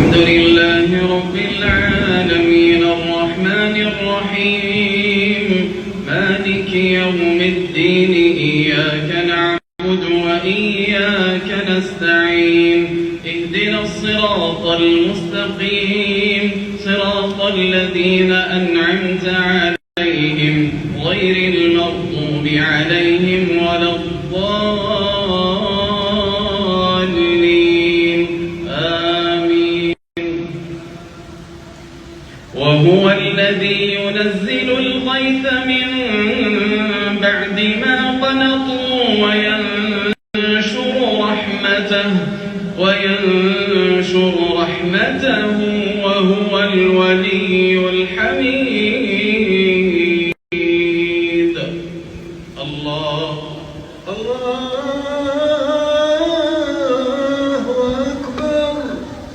الحمد لله رب العالمين الرحمن الرحيم مالك يوم الدين إياك نعبد وإياك نستعين اهدنا الصراط المستقيم صراط الذين أنعمت عليهم غير المغضوب عليهم ولا الضالين آمين. وهو الذي ينزل الغيث من بعد ما قنطوا وينشر رحمته وهو الولي الحميد.